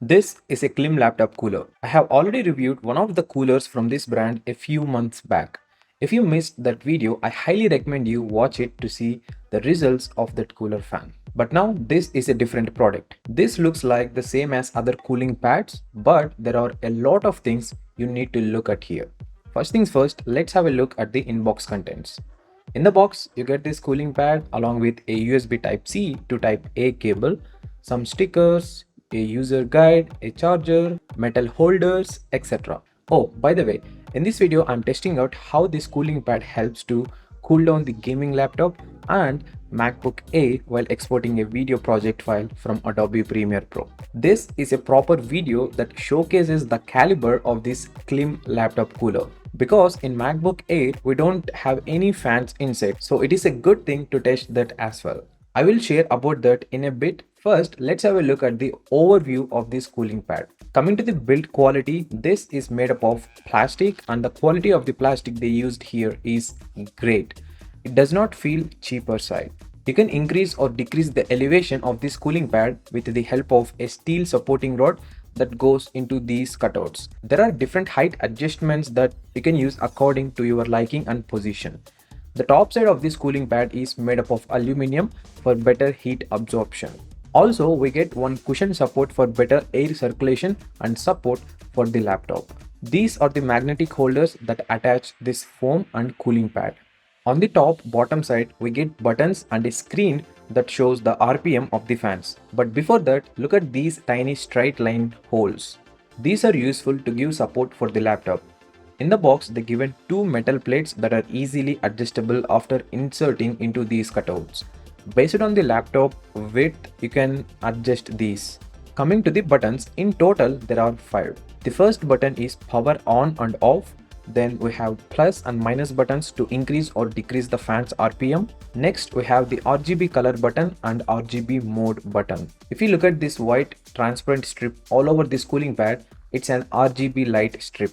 This is a Klim Laptop Cooler. I have already reviewed one of the coolers from this brand a few months back. If you missed that video, I highly recommend you watch it to see the results of that cooler fan. But now this is a different product. This looks like the same as other cooling pads, but there are a lot of things you need to look at here. First things first, let's have a look at the inbox contents. In the box, you get this cooling pad along with a USB Type-C to Type-A cable, some stickers, a user guide, a charger, metal holders, etc. Oh, by the way, in this video I'm testing out how this cooling pad helps to cool down the gaming laptop and MacBook Air while exporting a video project file from Adobe Premiere Pro. This is a proper video that showcases the caliber of this Klim laptop cooler. Because in MacBook Air we don't have any fans inside, so it is a good thing to test that as well. I will share about that in a bit. First, let's have a look at the overview of this cooling pad. Coming to the build quality, this is made up of plastic and the quality of the plastic they used here is great. It does not feel cheaper side. You can increase or decrease the elevation of this cooling pad with the help of a steel supporting rod that goes into these cutouts. There are different height adjustments that you can use according to your liking and position. The top side of this cooling pad is made up of aluminum for better heat absorption. Also, we get one cushion support for better air circulation and support for the laptop. These are the magnetic holders that attach this foam and cooling pad. On the top bottom side, we get buttons and a screen that shows the RPM of the fans. But before that, look at these tiny straight line holes. These are useful to give support for the laptop. In the box, they given two metal plates that are easily adjustable after inserting into these cutouts. Based on the laptop width, you can adjust these. Coming to the buttons, in total there are 5. The first button is power on and off. Then we have plus and minus buttons to increase or decrease the fan's RPM. Next we have the RGB color button and RGB mode button. If you look at this white transparent strip all over this cooling pad, it's an RGB light strip.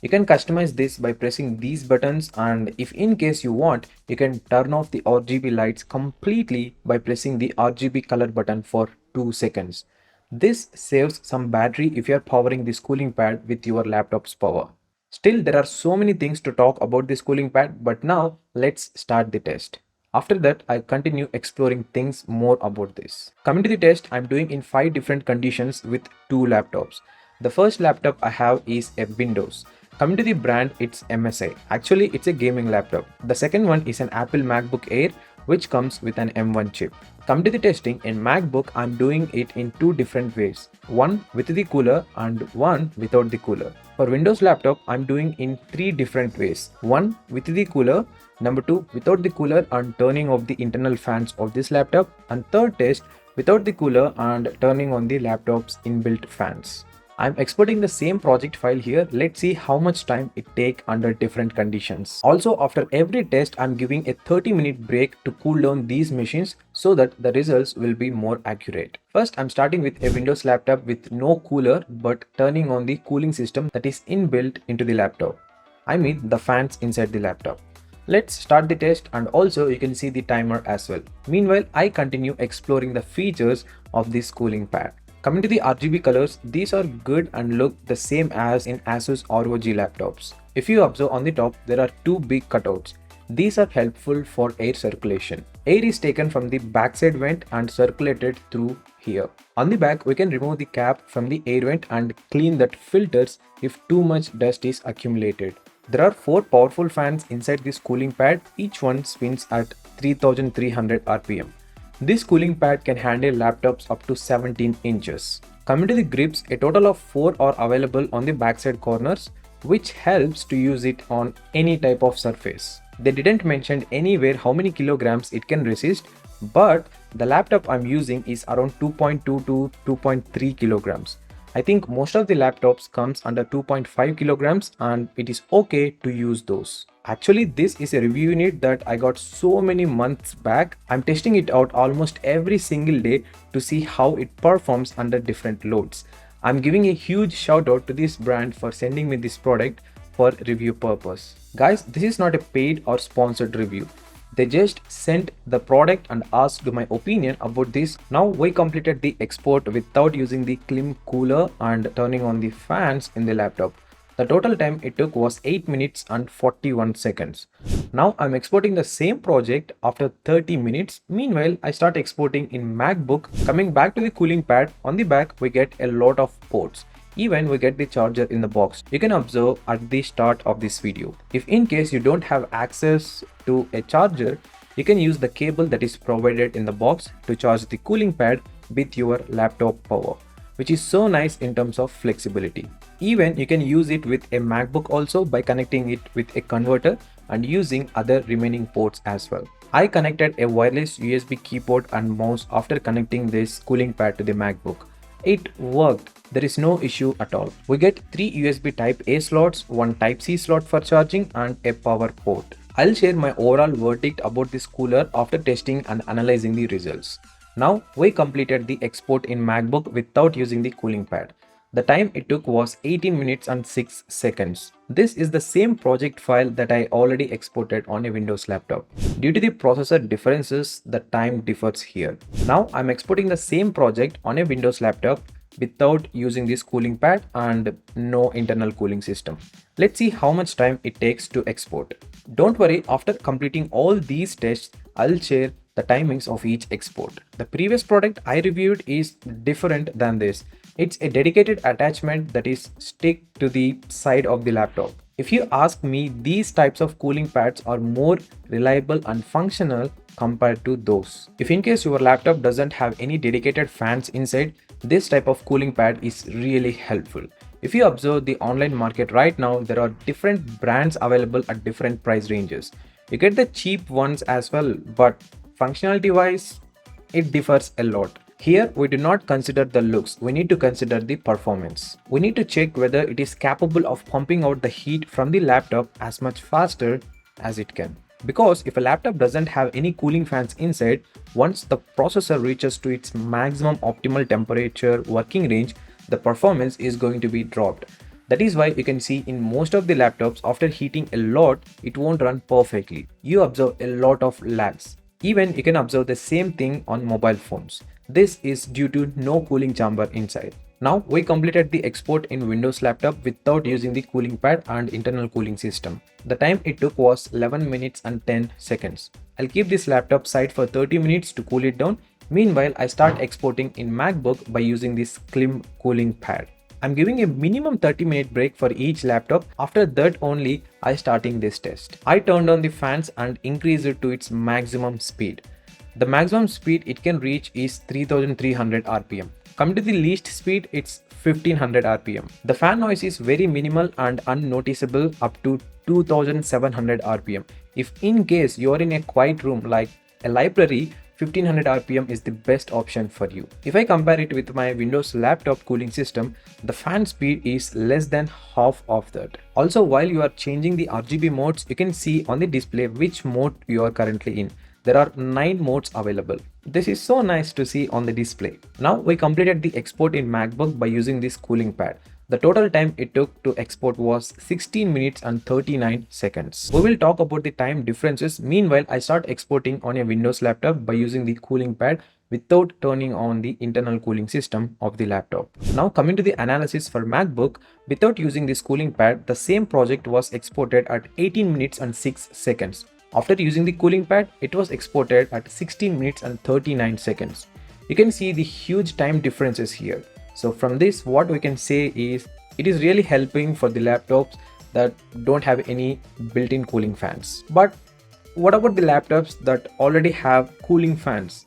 You can customize this by pressing these buttons, and if in case you want, you can turn off the RGB lights completely by pressing the RGB color button for 2 seconds. This saves some battery if you are powering this cooling pad with your laptop's power. Still, there are so many things to talk about this cooling pad, but now let's start the test. After that, I continue exploring things more about this. Coming to the test, I'm doing in 5 different conditions with 2 laptops. The first laptop I have is a Windows. Coming to the brand, it's MSI. Actually, it's a gaming laptop. The second one is an Apple MacBook Air, which comes with an M1 chip. Coming to the testing, in MacBook, I'm doing it in 2 different ways. One with the cooler and one without the cooler. For Windows laptop, I'm doing in 3 different ways. One with the cooler, number 2 without the cooler and turning off the internal fans of this laptop, and third test without the cooler and turning on the laptop's inbuilt fans. I'm exporting the same project file here. Let's see how much time it takes under different conditions. Also, after every test, I'm giving a 30-minute break to cool down these machines so that the results will be more accurate. First, I'm starting with a Windows laptop with no cooler but turning on the cooling system that is inbuilt into the laptop. I mean the fans inside the laptop. Let's start the test, and also you can see the timer as well. Meanwhile, I continue exploring the features of this cooling pad. Coming to the RGB colors, these are good and look the same as in Asus ROG laptops. If you observe on the top, there are 2 big cutouts. These are helpful for air circulation. Air is taken from the backside vent and circulated through here. On the back, we can remove the cap from the air vent and clean that filters if too much dust is accumulated. There are 4 powerful fans inside this cooling pad. Each one spins at 3300 RPM. This cooling pad can handle laptops up to 17 inches. Coming to the grips, a total of 4 are available on the backside corners, which helps to use it on any type of surface. They didn't mention anywhere how many kilograms it can resist, but the laptop I'm using is around 2.2 to 2.3 kilograms. I think most of the laptops comes under 2.5 kilograms and it is okay to use those. Actually, this is a review unit that I got so many months back. I'm testing it out almost every single day to see how it performs under different loads. I'm giving a huge shout out to this brand for sending me this product for review purpose. Guys, this is not a paid or sponsored review. They just sent the product and asked my opinion about this. Now we completed the export without using the Klim cooler and turning on the fans in the laptop. The total time it took was 8 minutes and 41 seconds. Now I'm exporting the same project after 30 minutes. Meanwhile, I start exporting in MacBook. Coming back to the cooling pad, on the back we get a lot of ports. Even we get the charger in the box. You can observe at the start of this video. If in case you don't have access to a charger, you can use the cable that is provided in the box to charge the cooling pad with your laptop power, which is so nice in terms of flexibility. Even you can use it with a MacBook also by connecting it with a converter and using other remaining ports as well. I connected a wireless USB keyboard and mouse after connecting this cooling pad to the MacBook. It worked. There is no issue at all. We get 3 USB Type A slots, 1 Type C slot for charging and a power port. I'll share my overall verdict about this cooler after testing and analyzing the results. Now we completed the export in MacBook without using the cooling pad. The time it took was 18 minutes and 6 seconds. This is the same project file that I already exported on a Windows laptop. Due to the processor differences, the time differs here. Now I'm exporting the same project on a Windows laptop without using this cooling pad and no internal cooling system. Let's see how much time it takes to export. Don't worry, after completing all these tests, I'll share the timings of each export. The previous product I reviewed is different than this. It's a dedicated attachment that is stick to the side of the laptop. If you ask me, these types of cooling pads are more reliable and functional compared to those. If in case your laptop doesn't have any dedicated fans inside, this type of cooling pad is really helpful. If you observe the online market right now, there are different brands available at different price ranges. You get the cheap ones as well, but functionality wise, it differs a lot. Here, we do not consider the looks, we need to consider the performance. We need to check whether it is capable of pumping out the heat from the laptop as much faster as it can. Because if a laptop doesn't have any cooling fans inside, once the processor reaches to its maximum optimal temperature working range, the performance is going to be dropped. That is why you can see in most of the laptops, after heating a lot, it won't run perfectly. You observe a lot of lags. Even you can observe the same thing on mobile phones. This is due to no cooling chamber inside. Now we completed the export in Windows laptop without using the cooling pad and internal cooling system. The time it took was 11 minutes and 10 seconds. I'll keep this laptop side for 30 minutes to cool it down. Meanwhile, I start exporting in MacBook by using this Klim cooling pad. I'm giving a minimum 30-minute break for each laptop. After that only, I starting this test. I turned on the fans and increased it to its maximum speed. The maximum speed it can reach is 3300 RPM. Come to the least speed, it's 1500 RPM. The fan noise is very minimal and unnoticeable up to 2700 RPM. If in case you are in a quiet room like a library, 1500 RPM is the best option for you. If I compare it with my Windows laptop cooling system, the fan speed is less than half of that. Also, while you are changing the RGB modes, you can see on the display which mode you are currently in. There are 9 modes available. This is so nice to see on the display. Now we completed the export in MacBook by using this cooling pad. The total time it took to export was 16 minutes and 39 seconds. We will talk about the time differences. Meanwhile, I start exporting on a Windows laptop by using the cooling pad without turning on the internal cooling system of the laptop. Now coming to the analysis for MacBook, without using this cooling pad, the same project was exported at 18 minutes and 6 seconds. After using the cooling pad, it was exported at 16 minutes and 39 seconds. You can see the huge time differences here. So from this, what we can say is it is really helping for the laptops that don't have any built-in cooling fans. But what about the laptops that already have cooling fans?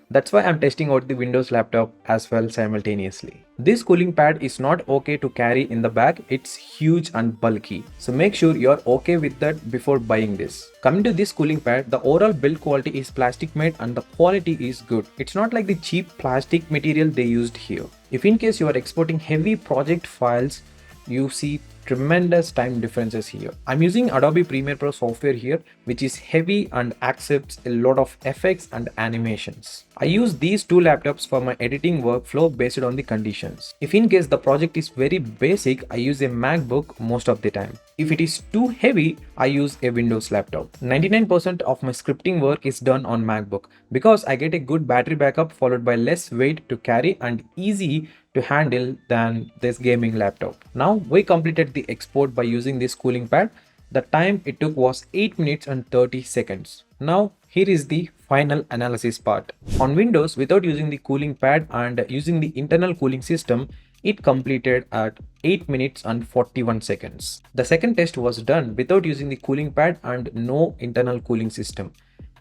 That's why I'm testing out the Windows laptop as well simultaneously. This cooling pad is not okay to carry in the bag. It's huge and bulky. So make sure you're okay with that before buying this. Coming to this cooling pad, the overall build quality is plastic made and the quality is good. It's not like the cheap plastic material they used here. If in case you are exporting heavy project files, you see tremendous time differences here. I'm using Adobe Premiere Pro software here, which is heavy and accepts a lot of effects and animations. I use these two laptops for my editing workflow based on the conditions. If in case the project is very basic, I use a MacBook most of the time. If it is too heavy, I use a Windows laptop. 99% of my scripting work is done on MacBook because I get a good battery backup followed by less weight to carry and easy to handle than this gaming laptop. Now we completed the export by using this cooling pad. The time it took was 8 minutes and 30 seconds. Now here is the final analysis part. On Windows, without using the cooling pad and using the internal cooling system, it completed at 8 minutes and 41 seconds. The second test was done without using the cooling pad and no internal cooling system.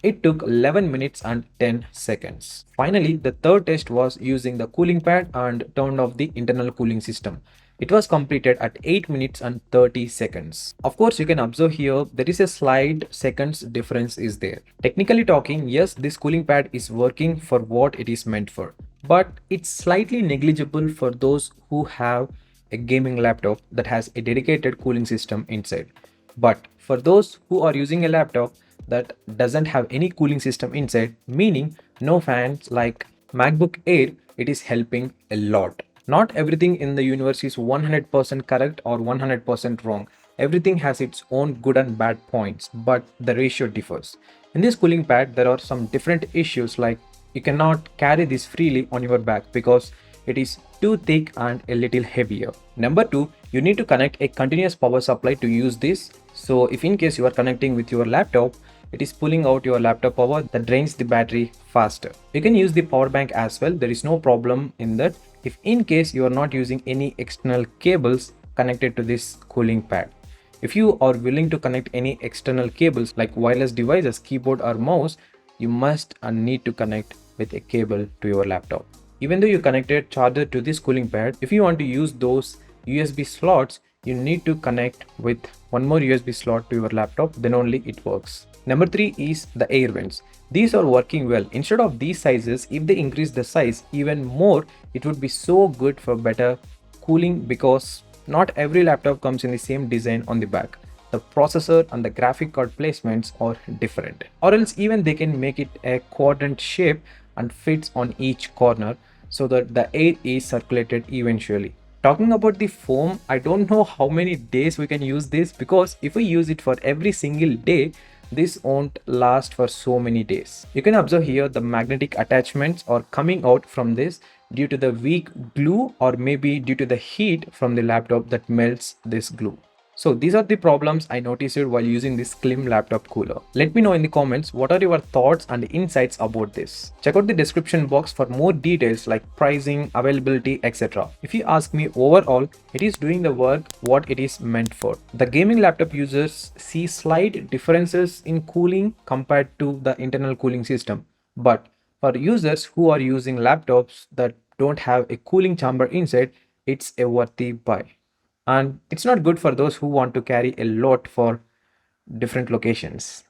It took 11 minutes and 10 seconds. Finally, the third test was using the cooling pad and turned off the internal cooling system. It was completed at 8 minutes and 30 seconds. Of course, you can observe here there is a slight seconds difference is there. Technically talking, yes, this cooling pad is working for what it is meant for, but it's slightly negligible for those who have a gaming laptop that has a dedicated cooling system inside. But for those who are using a laptop that doesn't have any cooling system inside, meaning no fans like MacBook Air, it is helping a lot. Not everything in the universe is 100% correct or 100% wrong. Everything has its own good and bad points, but the ratio differs. In this cooling pad, there are some different issues like you cannot carry this freely on your back because it is too thick and a little heavier. Number two, you need to connect a continuous power supply to use this. So if in case you are connecting with your laptop, it is pulling out your laptop power that drains the battery faster. You can use the power bank as well. There is no problem in that if in case you are not using any external cables connected to this cooling pad. If you are willing to connect any external cables like wireless devices, keyboard or mouse, you must and need to connect with a cable to your laptop. Even though you connected charger to this cooling pad, if you want to use those USB slots, you need to connect with one more USB slot to your laptop, then only it works. Number three is the air vents. These are working well. Instead of these sizes, if they increase the size even more, it would be so good for better cooling because not every laptop comes in the same design on the back. The processor and the graphic card placements are different. Or else even they can make it a quadrant shape and fits on each corner so that the air is circulated eventually. Talking about the foam, I don't know how many days we can use this because if we use it for every single day, this won't last for so many days. You can observe here the magnetic attachments are coming out from this due to the weak glue or maybe due to the heat from the laptop that melts this glue. So these are the problems I noticed while using this Klim Laptop Cooler. Let me know in the comments what are your thoughts and insights about this. Check out the description box for more details like pricing, availability, etc. If you ask me, overall, it is doing the work what it is meant for. The gaming laptop users see slight differences in cooling compared to the internal cooling system. But for users who are using laptops that don't have a cooling chamber inside, it's a worthy buy. And it's not good for those who want to carry a lot for different locations.